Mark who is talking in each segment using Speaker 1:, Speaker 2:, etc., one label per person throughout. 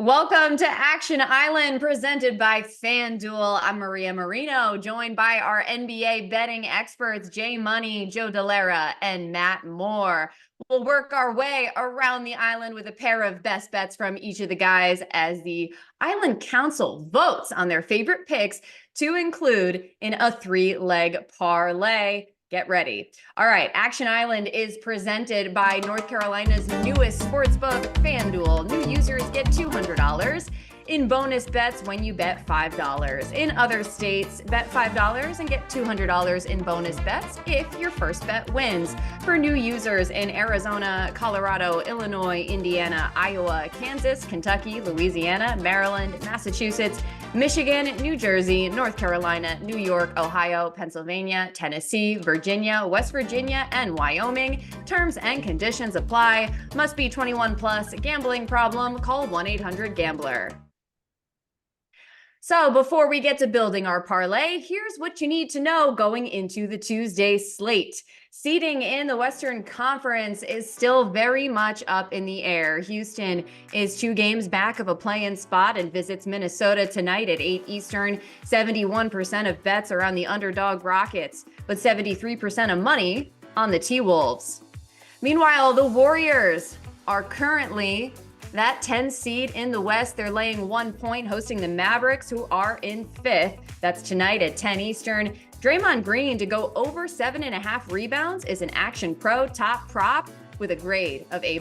Speaker 1: Welcome to Action Island, presented by FanDuel. I'm Maria Marino, joined by our NBA betting experts, Jay Money, Joe Dellera, and Matt Moore. We'll work our way around the island with a pair of best bets from each of the guys as the Island Council votes on their favorite picks to include in a three-leg parlay. Get ready. All right, Action Island is presented by North Carolina's newest sportsbook, FanDuel. New users get $200 in bonus bets when you bet $5. In other states, bet $5 and get $200 in bonus bets if your first bet wins. For new users in Arizona, Colorado, Illinois, Indiana, Iowa, Kansas, Kentucky, Louisiana, Maryland, Massachusetts, Michigan, New Jersey, North Carolina, New York, Ohio, Pennsylvania, Tennessee, Virginia, West Virginia, and Wyoming. Terms and conditions apply. Must be 21 plus. Gambling problem? Call 1-800-GAMBLER. So before we get to building our parlay, here's what you need to know going into the Tuesday slate. Seeding in the Western Conference is still very much up in the air. Houston is 2 games back of a play-in spot and visits Minnesota tonight at 8 Eastern. 71% of bets are on the underdog Rockets, but 73% of money on the T-Wolves. Meanwhile, the Warriors are currently that 10 seed in the West. They're laying 1 point, hosting the Mavericks, who are in 5th. That's tonight at 10 Eastern. Draymond Green to go over 7.5 rebounds is an Action Pro top prop with a grade of A+.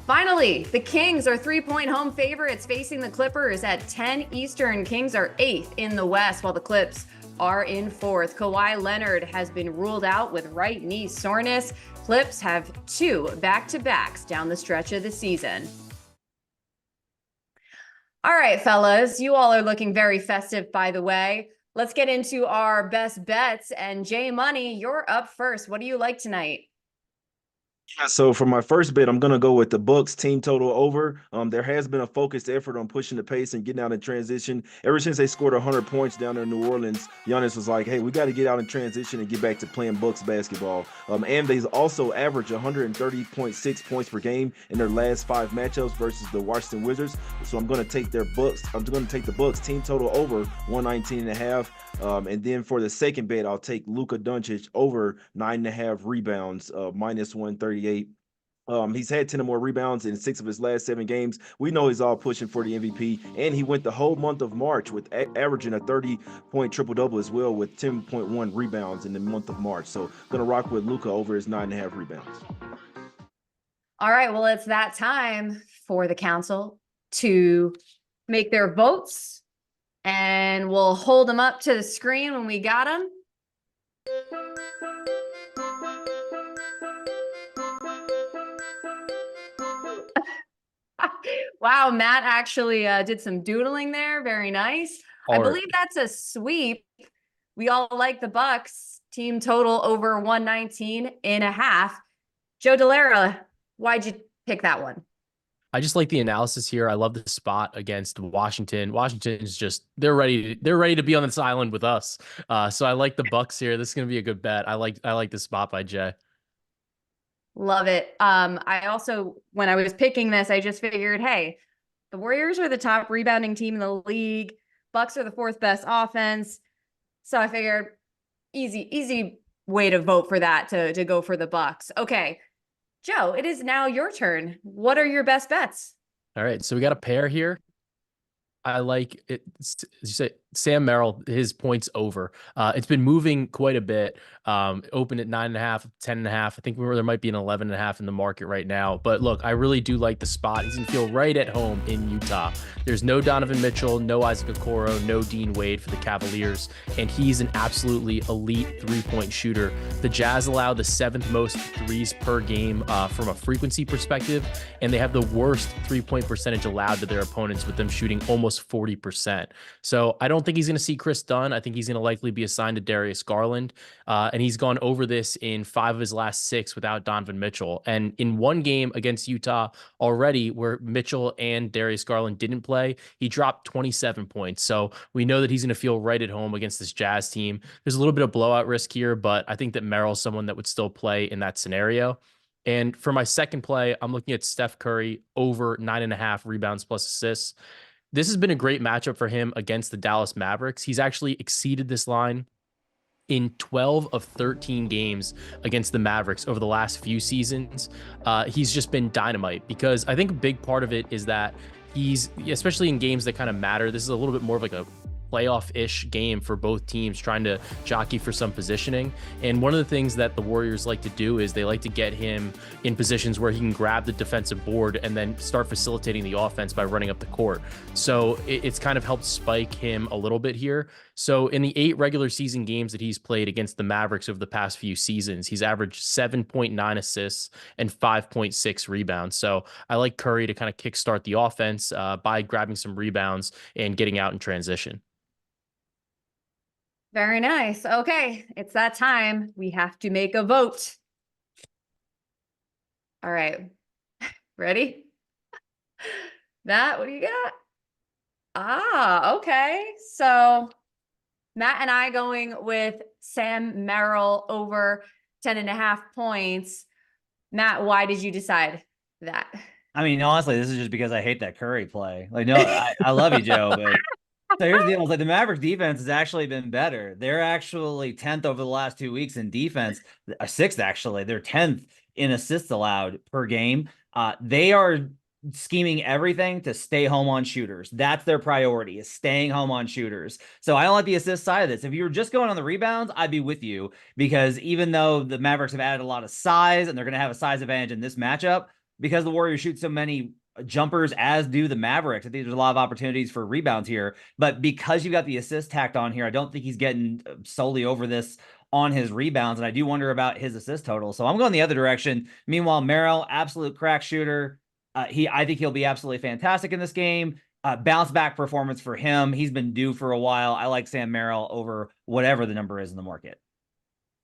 Speaker 1: Finally, the Kings are 3-point home favorites facing the Clippers at 10 Eastern. Kings are 8th in the West, while the Clips are in 4th. Kawhi Leonard has been ruled out with right knee soreness. Clips have 2 back-to-backs down the stretch of the season. All right, fellas, you all are looking very festive, by the way. Let's get into our best bets. And Jay Money, you're up first. What do you like tonight?
Speaker 2: So for my first bet, I'm going to go with the Bucks team total over. There has been a focused effort on pushing the pace and getting out in transition. Ever since they scored 100 points down there in New Orleans, Giannis was like, hey, we got to get out in transition and get back to playing Bucks basketball. And they also averaged 130.6 points per game in their last 5 matchups versus the Washington Wizards. So I'm going to take their Bucks. I'm going to take the Bucks team total over 119.5. And then for the second bet, I'll take Luka Doncic over 9.5 rebounds, minus 138. He's had 10 or more rebounds in 6 of his last 7 games. We know he's all pushing for the MVP, and he went the whole month of March with averaging a 30-point triple-double as well, with 10.1 rebounds in the month of March. So gonna rock with Luka over his 9.5 rebounds.
Speaker 1: All right, well, it's that time for the council to make their votes, and we'll hold them up to the screen when we got them. Wow, Matt actually did some doodling there. Very nice. I believe that's a sweep. We all like the Bucks. Team total over 119.5. Joe Dellera, why'd you pick that one?
Speaker 3: I just like the analysis here. I love the spot against Washington. Washington is just they're ready to be on this island with us. So I like the Bucks here. This is gonna be a good bet. I like the spot by Jay.
Speaker 1: Love it. I also, when I was picking this, I just figured, hey, the Warriors are the top rebounding team in the league. Bucks are the 4th best offense. So I figured easy way to vote for that, to go for the Bucks. Okay, Joe, it is now your turn. What are your best bets?
Speaker 3: All right, so we got a pair here. I like it. You say Sam Merrill, his points over. It's been moving quite a bit. Open at 9.5, 10.5. I think there might be an 11.5 in the market right now. But look, I really do like the spot. He's gonna feel right at home in Utah. There's no Donovan Mitchell, no Isaac Okoro, no Dean Wade for the Cavaliers, and he's an absolutely elite 3-point shooter. The Jazz allow the 7th most threes per game from a frequency perspective, and they have the worst 3-point percentage allowed to their opponents, with them shooting almost 40%. So I don't think he's going to see Chris Dunn. I think he's going to likely be assigned to Darius Garland. And he's gone over this in 5 of his last 6 without Donovan Mitchell. And in one game against Utah already, where Mitchell and Darius Garland didn't play, he dropped 27 points. So we know that he's going to feel right at home against this Jazz team. There's a little bit of blowout risk here, but I think that Merrill's someone that would still play in that scenario. And for my second play, I'm looking at Steph Curry over 9.5 rebounds plus assists. This has been a great matchup for him against the Dallas Mavericks. He's actually exceeded this line in 12 of 13 games against the Mavericks over the last few seasons. He's just been dynamite, because I think a big part of it is that he's, especially in games that kind of matter, this is a little bit more of like a playoff-ish game for both teams, trying to jockey for some positioning. And one of the things that the Warriors like to do is they like to get him in positions where he can grab the defensive board and then start facilitating the offense by running up the court. So it's kind of helped spike him a little bit here. So in the 8 regular season games that he's played against the Mavericks over the past few seasons, he's averaged 7.9 assists and 5.6 rebounds. So I like Curry to kind of kickstart the offense by grabbing some rebounds and getting out in transition.
Speaker 1: Very nice. Okay, it's that time. We have to make a vote. All right. Ready? Matt, what do you got? Ah, okay. So Matt and I going with Sam Merrill over 10.5 points. Matt, why did you decide that?
Speaker 4: I mean, honestly, this is just because I hate that Curry play. Like, no, I love you, Joe, but so here's the deal. Like, the Mavericks defense has actually been better. They're actually 10th over the last 2 weeks in defense. 6th, actually. They're 10th in assists allowed per game. They are scheming everything to stay home on shooters. That's their priority, is staying home on shooters. So I don't like the assist side of this. If you were just going on the rebounds, I'd be with you, because even though the Mavericks have added a lot of size and they're going to have a size advantage in this matchup, because the Warriors shoot so many jumpers, as do the Mavericks, I think there's a lot of opportunities for rebounds here. But because you've got the assist tacked on here, I don't think he's getting solely over this on his rebounds, and I do wonder about his assist total. So I'm going the other direction. Meanwhile, Merrill, absolute crack shooter. I think he'll be absolutely fantastic in this game. Bounce back performance for him. He's been due for a while. I like Sam Merrill over whatever the number is in the market.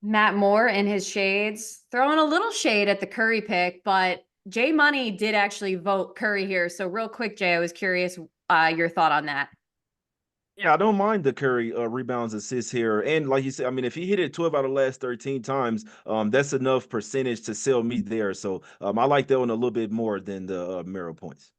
Speaker 1: Matt Moore in his shades, throwing a little shade at the Curry pick, but Jay Money did actually vote Curry here. So real quick, Jay, I was curious your thought on that.
Speaker 2: Yeah, I don't mind the Curry rebounds, assists here. And like you said, I mean, if he hit it 12 out of the last 13 times, that's enough percentage to sell me there. So I like that one a little bit more than the Merrill points.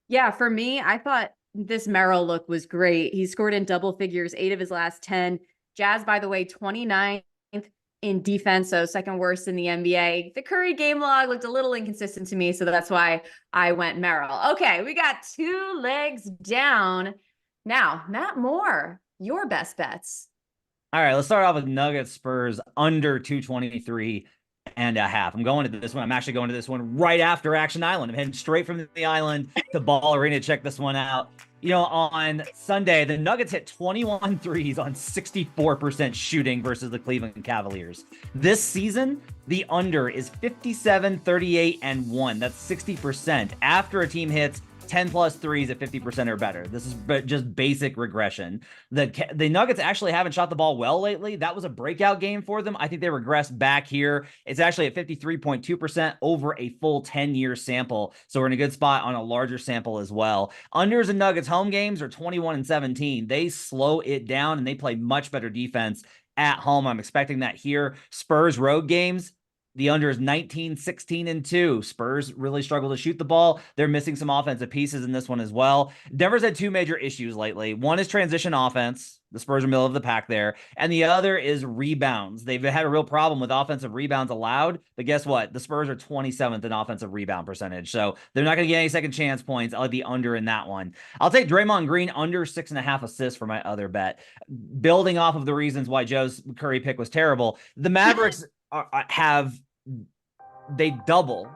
Speaker 1: Yeah, for me, I thought this Merrill look was great. He scored in double figures, 8 of his last 10. Jazz, by the way, 29th in defense, so second worst in the NBA. The Curry game log looked a little inconsistent to me, so that's why I went Merrill. Okay, we got 2 legs down. Now, Matt Moore, your best bets.
Speaker 4: All right, let's start off with Nuggets Spurs under 223.5. I'm going to this one. I'm actually going to this one right after Action Island. I'm heading straight from the island to Ball Arena to check this one out. You know, on Sunday, the Nuggets hit 21 threes on 64% shooting versus the Cleveland Cavaliers. This season, the under is 57, 38, and 1. That's 60% after a team hits 10 plus threes at 50% or better. This is just basic regression. The Nuggets actually haven't shot the ball well lately. That was a breakout game for them. I think they regressed back here. It's actually at 53.2% over a full 10-year sample. So we're in a good spot on a larger sample as well. Unders and Nuggets home games are 21 and 17. They slow it down and they play much better defense at home. I'm expecting that here. Spurs road games, the under is 19, 16, and 2. Spurs really struggle to shoot the ball. They're missing some offensive pieces in this one as well. Denver's had 2 major issues lately. One is transition offense. The Spurs are middle of the pack there. And the other is rebounds. They've had a real problem with offensive rebounds allowed. But guess what? The Spurs are 27th in offensive rebound percentage. So they're not going to get any second chance points. I like the under in that one. I'll take Draymond Green under 6.5 assists for my other bet. Building off of the reasons why Joe's Curry pick was terrible, the Mavericks they double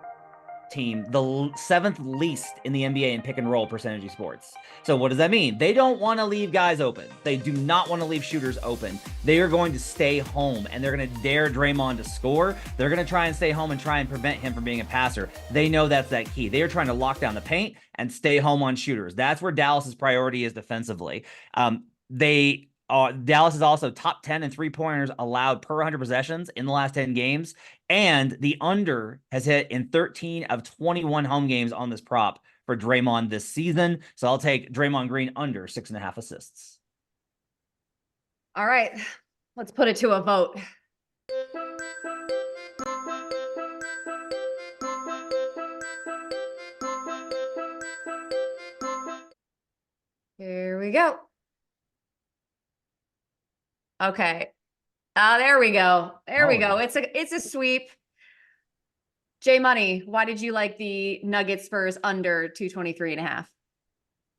Speaker 4: team the 7th least in the NBA in pick and roll percentage sports. So what does that mean? They don't want to leave guys open. They do not want to leave shooters open. They are going to stay home and they're going to dare Draymond to score. They're going to try and stay home and try and prevent him from being a passer. They know that's that key. They are trying to lock down the paint and stay home on shooters. That's where Dallas's priority is defensively. Dallas is also top 10 in three-pointers allowed per 100 possessions in the last 10 games. And the under has hit in 13 of 21 home games on this prop for Draymond this season. So I'll take Draymond Green under 6.5 assists.
Speaker 1: All right, let's put it to a vote. Here we go. Okay. There we go. There we go. It's a sweep. J Money, why did you like the Nuggets Spurs under 223.5?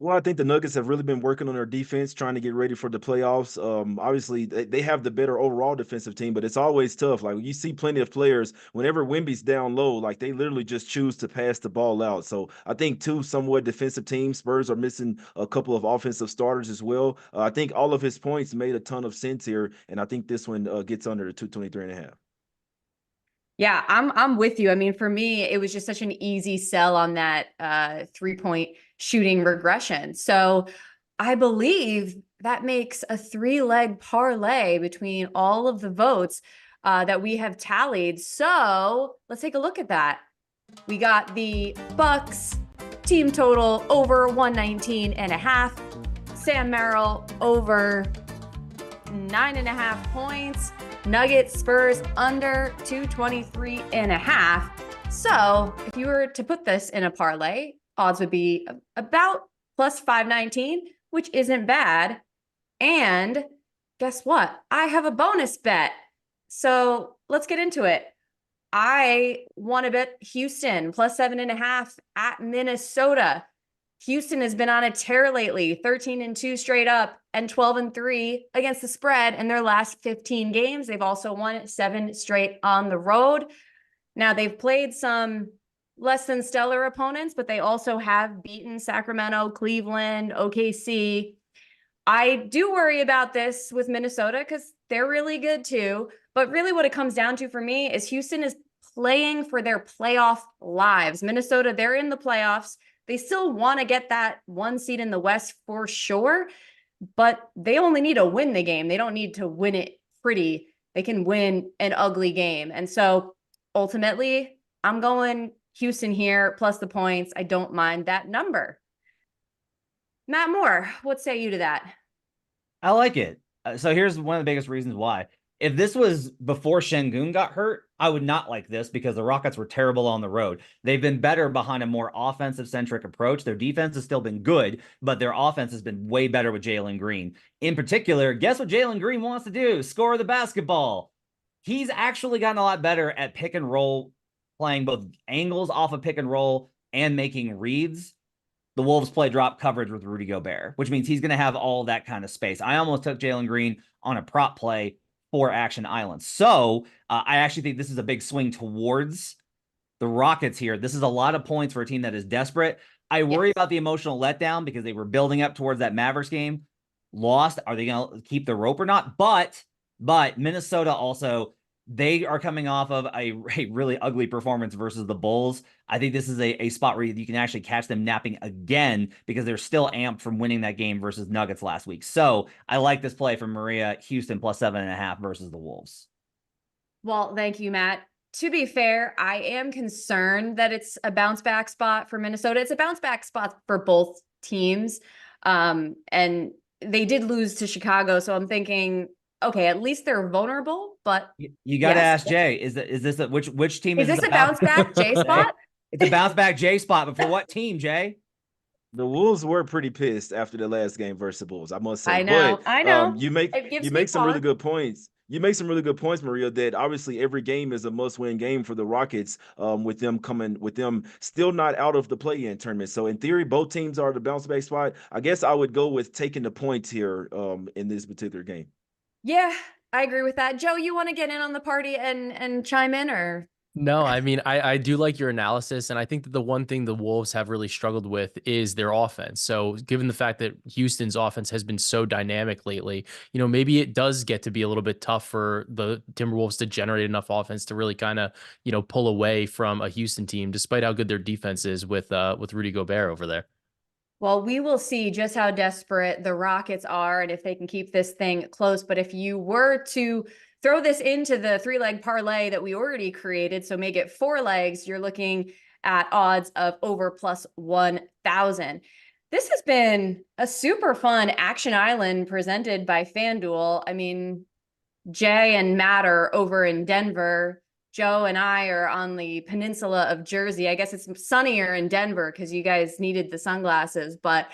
Speaker 2: Well, I think the Nuggets have really been working on their defense, trying to get ready for the playoffs. Obviously, they have the better overall defensive team, but it's always tough. Like you see plenty of players, whenever Wemby's down low, like they literally just choose to pass the ball out. So I think two somewhat defensive teams. Spurs are missing a couple of offensive starters as well. I think all of his points made a ton of sense here, and I think this one gets under the 223.5.
Speaker 1: Yeah, I'm with you. I mean, for me, it was just such an easy sell on that 3-point shooting regression. So I believe that makes a 3-leg parlay between all of the votes that we have tallied. So let's take a look at that. We got the Bucks team total over 119.5. Sam Merrill over 9.5 points. Nuggets Spurs under 223.5. So if you were to put this in a parlay, odds would be about plus 519, which isn't bad. And guess what? I have a bonus bet. So let's get into it. I want to bet Houston plus 7.5 at Minnesota. Houston has been on a tear lately, 13-2 straight up and 12-3 against the spread in their last 15 games. They've also won 7 straight on the road. Now they've played some less than stellar opponents, but they also have beaten Sacramento, Cleveland, OKC. I do worry about this with Minnesota because they're really good too. But really what it comes down to for me is Houston is playing for their playoff lives. Minnesota, they're in the playoffs. They still want to get that 1 seed in the West for sure, but they only need to win the game. They don't need to win it pretty. They can win an ugly game. And so ultimately, I'm going Houston here plus the points. I don't mind that number. Matt Moore, what say you to that?
Speaker 4: I like it. So here's one of the biggest reasons why. If this was before Şengün got hurt, I would not like this because the Rockets were terrible on the road. They've been better behind a more offensive-centric approach. Their defense has still been good, but their offense has been way better with Jalen Green. In particular, guess what Jalen Green wants to do? Score the basketball. He's actually gotten a lot better at pick and roll, playing both angles off of pick and roll and making reads. The Wolves play drop coverage with Rudy Gobert, which means he's going to have all that kind of space. I almost took Jalen Green on a prop play for Action Island. So I actually think this is a big swing towards the Rockets here. This is a lot of points for a team that is desperate. I worry about the emotional letdown because they were building up towards that Mavericks game. Lost. Are they going to keep the rope or not? But Minnesota also, they are coming off of a really ugly performance versus the Bulls. I think this is a spot where you can actually catch them napping again because they're still amped from winning that game versus Nuggets last week. So I like this play from Maria. Houston plus 7.5 versus the Wolves.
Speaker 1: Well, thank you, Matt. To be fair, I am concerned that it's a bounce back spot for Minnesota. It's a bounce back spot for both teams. And they did lose to Chicago. So I'm thinking, okay, at least they're vulnerable, but
Speaker 4: you got to ask Jay, is this which team
Speaker 1: is this a bounce back J spot?
Speaker 4: It's a bounce back J spot, but for what team, Jay?
Speaker 2: The Wolves were pretty pissed after the last game versus the Bulls, I must say.
Speaker 1: I know.
Speaker 2: You make some really good points. You make some really good points, Maria, that obviously every game is a must-win game for the Rockets, with them still not out of the play-in tournament. So in theory, both teams are the bounce back spot. I guess I would go with taking the points here in this particular game.
Speaker 1: Yeah, I agree with that. Joe, you want to get in on the party and chime in, or?
Speaker 3: No, I mean, I do like your analysis, and I think that the one thing the Wolves have really struggled with is their offense. So given the fact that Houston's offense has been so dynamic lately, maybe it does get to be a little bit tough for the Timberwolves to generate enough offense to really kind of, pull away from a Houston team, despite how good their defense is with Rudy Gobert over there.
Speaker 1: Well, we will see just how desperate the Rockets are and if they can keep this thing close. But if you were to throw this into the 3-leg parlay that we already created, so make it 4 legs, you're looking at odds of over plus 1,000. This has been a super fun Action Island presented by FanDuel. I mean, Jay and Matt are over in Denver. Joe and I are on the peninsula of Jersey. I guess it's sunnier in Denver because you guys needed the sunglasses, but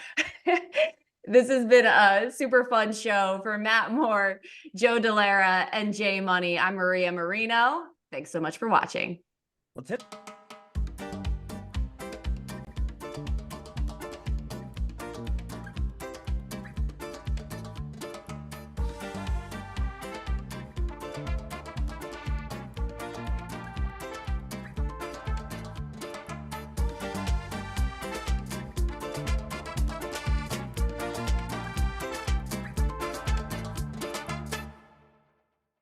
Speaker 1: This has been a super fun show for Matt Moore, Joe Delara, and Jay Money. I'm Maria Marino. Thanks so much for watching.
Speaker 4: Let's hit.